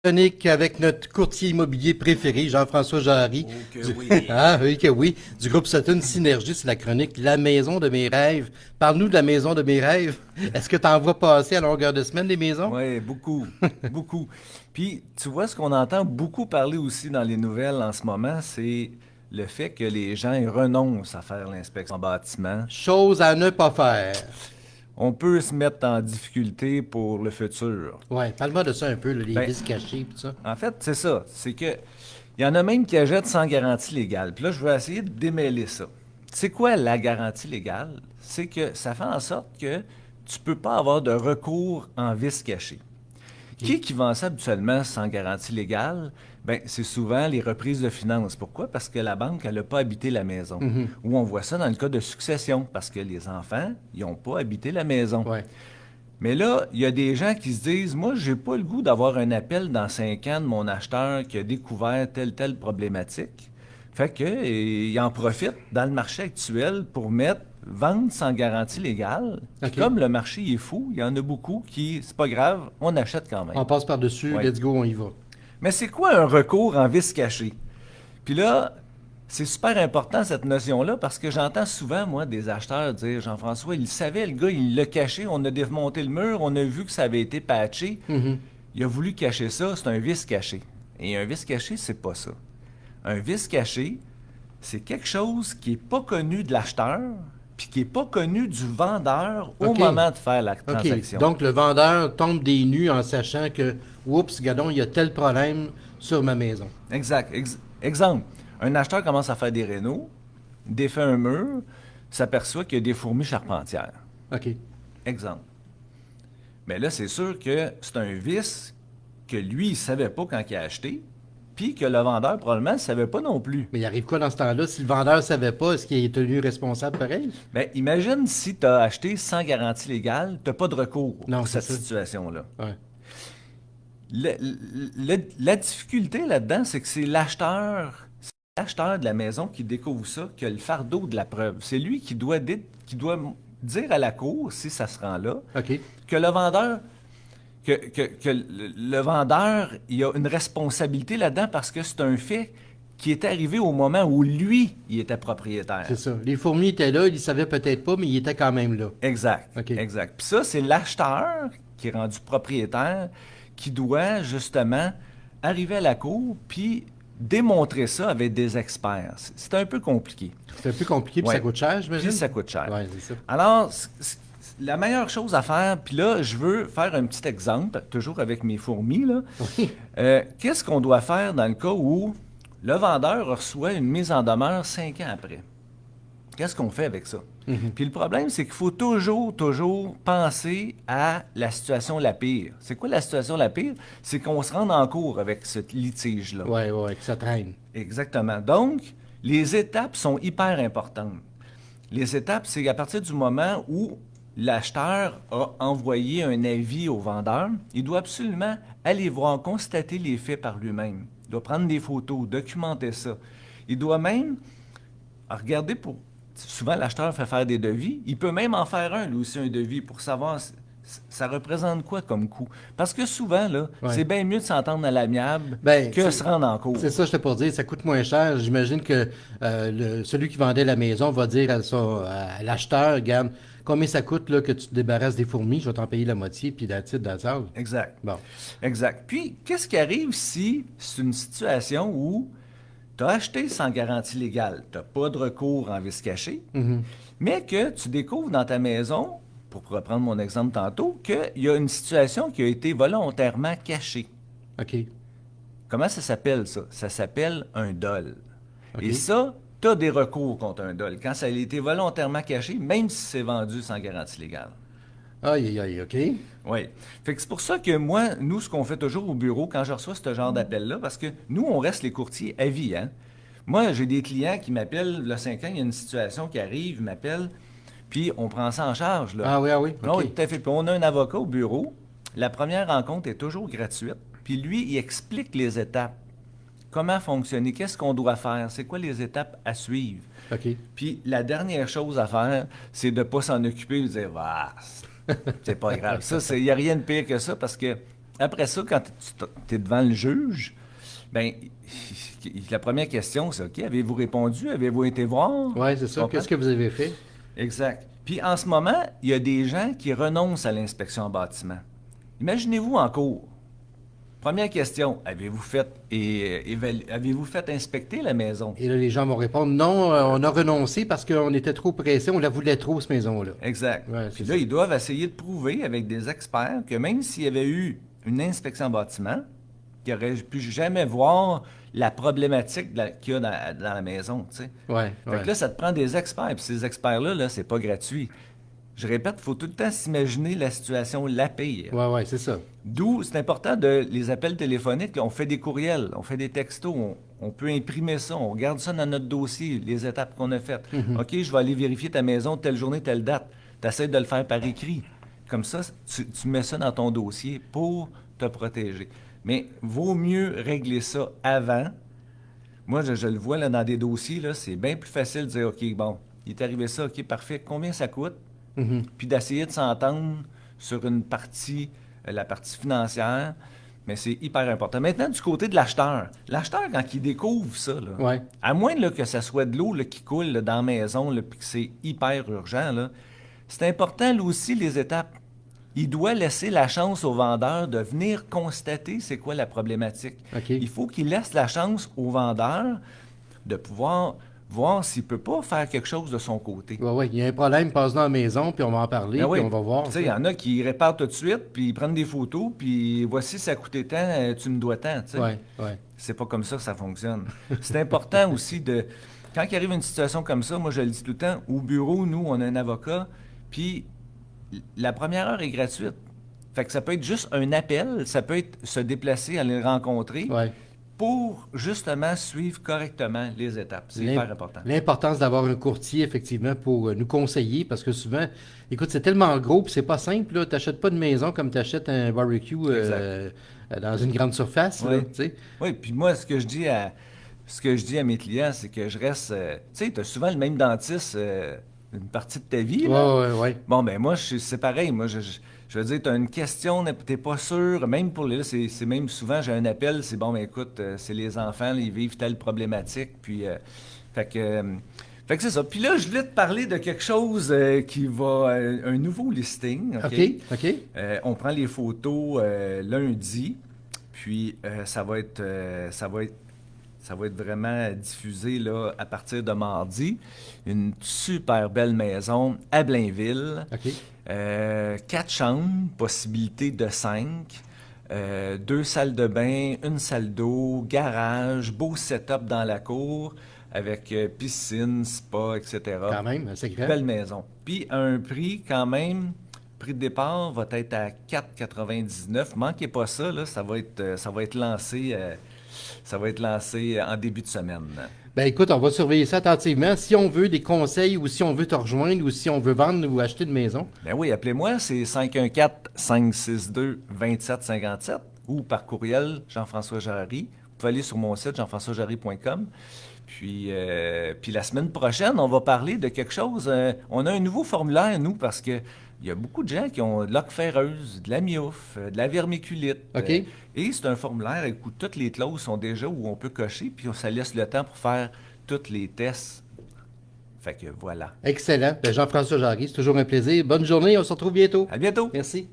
Chronique avec notre courtier immobilier préféré, Jean-François Jarry. Oh que Du... oui. Ah oui, que oui. Du groupe Sutton Synergie, c'est la chronique La maison de mes rêves. Parle-nous de la maison de mes rêves. Est-ce que tu en vois passer à longueur de semaine, les maisons? Oui, beaucoup, beaucoup. Puis, tu vois, ce qu'on entend beaucoup parler aussi dans les nouvelles en ce moment, c'est le fait que les gens ils renoncent à faire l'inspection en bâtiment. Chose à ne pas faire. On peut se mettre en difficulté pour le futur. Ouais, parle-moi de ça un peu, là, les Ben, vices cachés et tout ça. en fait, c'est ça. C'est que il y en a même qui achètent sans garantie légale. Puis là, je veux essayer de démêler ça. C'est quoi la garantie légale? C'est que ça fait en sorte que tu peux pas avoir de recours en vice caché. OK. Qui vend ça habituellement sans garantie légale? Ben, c'est souvent les reprises de finances. Pourquoi? Parce que la banque, elle n'a pas habité la maison. Mhm. Ou on voit ça dans le cas de succession, parce que les enfants, ils n'ont pas habité la maison. Ouais. Mais là, il y a des gens qui se disent, moi, j'ai pas le goût d'avoir un appel dans 5 ans de mon acheteur qui a découvert telle problématique. Fait que, il en profite dans le marché actuel pour mettre vente sans garantie légale. Puis OK. comme le marché il est fou, il y en a beaucoup qui, c'est pas grave, on achète quand même. On passe par-dessus, Oui. let's go, on y va. Mais c'est quoi un recours en vice caché? Puis là, c'est super important cette notion-là parce que j'entends souvent, moi, des acheteurs dire, Jean-François, il savait, le gars, il l'a caché, on a démonté le mur, on a vu que ça avait été patché, Mhm. il a voulu cacher ça, c'est un vice caché. Et un vice caché, c'est pas ça. Un vice caché, c'est quelque chose qui est pas connu de l'acheteur, puis qui est pas connu du vendeur au OK. moment de faire la OK. transaction. Donc, le vendeur tombe des nues en sachant que, oups, gadon, il y a tel problème sur ma maison. Exact. Exemple, un acheteur commence à faire des rénaux, défait un mur, s'aperçoit qu'il y a des fourmis charpentières. OK. Exemple. Mais là, c'est sûr que c'est un vice que lui, il ne savait pas quand il a acheté, puis que le vendeur, probablement, ne savait pas non plus. Mais il arrive quoi dans ce temps-là? Si le vendeur ne savait pas, est-ce qu'il est tenu responsable pareil? Bien, imagine si tu as acheté sans garantie légale, tu n'as pas de recours Non, pour c'est cette ça. situation-là. Ouais. La difficulté là-dedans, c'est que c'est l'acheteur de la maison qui découvre ça, qui a le fardeau de la preuve. C'est lui qui doit dire à la cour, si ça se rend là, OK. que le vendeur, que le vendeur, il a une responsabilité là-dedans parce que c'est un fait qui est arrivé au moment où lui, il était propriétaire. C'est ça. Les fourmis étaient là, ils ne savaient peut-être pas, mais ils étaient quand même là. Exact, OK. exact. Puis ça, c'est l'acheteur qui est rendu propriétaire qui doit justement arriver à la cour puis démontrer ça avec des experts. C'est un peu compliqué. C'est un peu compliqué, puis Ouais. ça coûte cher, j'imagine? Puis ça coûte cher. Ouais, c'est ça. Alors, la meilleure chose à faire, puis là, je veux faire un petit exemple, toujours avec mes fourmis, là. Oui. Qu'est-ce qu'on doit faire dans le cas où le vendeur reçoit une mise en demeure 5 ans après? Qu'est-ce qu'on fait avec ça? Mhm. Puis le problème, c'est qu'il faut toujours penser à la situation la pire. C'est quoi la situation la pire? C'est qu'on se rende en cours avec ce litige-là. Ouais, ouais, que ça traîne. Exactement. Donc, les étapes sont hyper importantes. Les étapes, c'est à partir du moment où l'acheteur a envoyé un avis au vendeur, il doit absolument aller voir, constater les faits par lui-même. Il doit prendre des photos, documenter ça. Il doit même regarder pour... Souvent, l'acheteur fait faire des devis. Il peut même en faire un, lui aussi, un devis, pour savoir ça représente quoi comme coût. Parce que souvent, là, Ouais. c'est bien mieux de s'entendre à l'amiable Ben, que se rendre en cours. c'est ça, je t'ai pour dire, ça coûte moins cher. J'imagine que celui qui vendait la maison va dire à l'acheteur, regarde, combien ça coûte là, que tu te débarrasses des fourmis, je vais t'en payer la moitié, puis la titre d'azar. Exact. Bon. Exact. Puis, qu'est-ce qui arrive si c'est une situation où tu as acheté sans garantie légale, tu n'as pas de recours en vice caché, Mhm. mais que tu découvres dans ta maison, pour reprendre mon exemple tantôt, qu'il y a une situation qui a été volontairement cachée. OK. Comment ça s'appelle ça? Ça s'appelle un dol. OK. Et ça, tu as des recours contre un dol. Quand ça a été volontairement caché, même si c'est vendu sans garantie légale. Aïe, aïe, aïe, OK. Oui. Fait que c'est pour ça que moi, nous, ce qu'on fait toujours au bureau quand je reçois ce genre d'appel-là, parce que nous, on reste les courtiers à vie, hein. Moi, j'ai des clients qui m'appellent, le 5 ans, il y a une situation qui arrive, ils m'appellent, puis on prend ça en charge, là. Ah oui, ah oui, Non, oui, OK. tout à fait. Puis on a un avocat au bureau. La première rencontre est toujours gratuite. Puis lui, il explique les étapes. Comment fonctionner, qu'est-ce qu'on doit faire, c'est quoi les étapes à suivre. OK. Puis la dernière chose à faire, c'est de ne pas s'en occuper et de dire, ah, c'est pas grave. Ça, il n'y a rien de pire que ça parce que Après ça, quand tu es devant le juge, ben, la première question, c'est OK, avez-vous répondu? Avez-vous été voir? Oui, c'est Tu ça. comprends? Qu'est-ce que vous avez fait? Exact. Puis en ce moment, il y a des gens qui renoncent à l'inspection en bâtiment. Imaginez-vous en cours. Première question, avez-vous fait inspecter la maison? Et là, les gens vont répondre non, on a renoncé parce qu'on était trop pressé, on la voulait trop, cette maison-là. Exact. Ouais, Puis c'est là, ça. ils doivent essayer de prouver avec des experts que même s'il y avait eu une inspection en bâtiment, qu'ils n'auraient pu jamais voir la problématique qu'il y a dans la maison, tu sais. Ouais, Fait ouais. que là, ça te prend des experts. Puis ces experts-là, là, c'est pas gratuit. Je répète, il faut tout le temps s'imaginer la situation la pire. Ouais, ouais, c'est ça. D'où c'est important de les appels téléphoniques. Là, on fait des courriels, on fait des textos, on peut imprimer ça, on regarde ça dans notre dossier, les étapes qu'on a faites. OK, je vais aller vérifier ta maison telle journée, telle date. Tu essaies de le faire par écrit. Comme ça, tu mets ça dans ton dossier pour te protéger. Mais vaut mieux régler ça avant. Moi, je le vois là, dans des dossiers, là, c'est bien plus facile de dire, OK, bon, il est arrivé ça, OK, parfait, combien ça coûte? Mhm. Puis d'essayer de s'entendre sur une partie, la partie financière, mais c'est hyper important. Maintenant, du côté de l'acheteur, quand il découvre ça, là, Ouais. à moins là, que ça soit de l'eau là, qui coule là, dans la maison, puis que c'est hyper urgent, là, c'est important, là aussi, les étapes. Il doit laisser la chance au vendeur de venir constater c'est quoi la problématique. OK. Il faut qu'il laisse la chance au vendeur de pouvoir voir s'il peut pas faire quelque chose de son côté. Ouais, ouais. Il y a un problème, passe dans la maison, puis on va en parler, Ben puis oui. on va voir. Tu sais, il y en a qui réparent tout de suite, puis ils prennent des photos, puis voici, ça a coûté tant, tu me dois tant, tu sais. Ouais, ouais. C'est pas comme ça que ça fonctionne. C'est important aussi de... Quand il arrive une situation comme ça, moi je le dis tout le temps, au bureau, nous, on a un avocat, puis la première heure est gratuite. Fait que ça peut être juste un appel, ça peut être se déplacer, aller le rencontrer, Ouais. pour justement suivre correctement les étapes. C'est L'im- hyper important. L'importance d'avoir un courtier, effectivement, pour nous conseiller, parce que souvent, écoute, c'est tellement gros, puis c'est pas simple, là. T'achètes pas de maison comme t'achètes un barbecue dans une grande surface, là, Oui. tu sais. Oui, puis moi, ce que je dis à mes clients, c'est que je reste. Tu sais, tu as souvent le même dentiste une partie de ta vie, Ouais, là. ouais, ouais. Bon, ben moi, c'est pareil. Moi, je veux dire, tu as une question, t'es pas sûr. Même pour les. Là, c'est même souvent, j'ai un appel, c'est bon, ben écoute, c'est les enfants, là, ils vivent telle problématique. Puis, fait que. Fait que c'est ça. Puis là, je voulais te parler de quelque chose qui va. Un nouveau listing. OK? OK, OK. On prend les photos lundi. Puis ça va être vraiment diffusé là, à partir de mardi. Une super belle maison à Blainville. OK. 4 chambres, possibilité de 5. 2 salles de bain, une salle d'eau, garage, beau setup dans la cour avec piscine, spa, etc. Quand même, c'est grand. Belle maison. Puis un prix quand même, prix de départ va être à 4,99. Manquez pas ça, là, ça va être lancé en début de semaine. Ben écoute, on va surveiller ça attentivement. Si on veut des conseils ou si on veut te rejoindre ou si on veut vendre ou acheter une maison. Ben oui, appelez-moi, c'est 514-562-2757 ou par courriel Jean-François Jarry. Vous pouvez aller sur mon site jean-françoisjarry.com. Puis la semaine prochaine, on va parler de quelque chose. On a un nouveau formulaire, nous, parce que il y a beaucoup de gens qui ont de l'oc ferreuse, de la miouf, de la vermiculite. OK. Et c'est un formulaire où toutes les clauses sont déjà où on peut cocher, puis ça laisse le temps pour faire tous les tests. Fait que voilà. Excellent. Ben, Jean-François Jarry, c'est toujours un plaisir. Bonne journée, on se retrouve bientôt. À bientôt! Merci.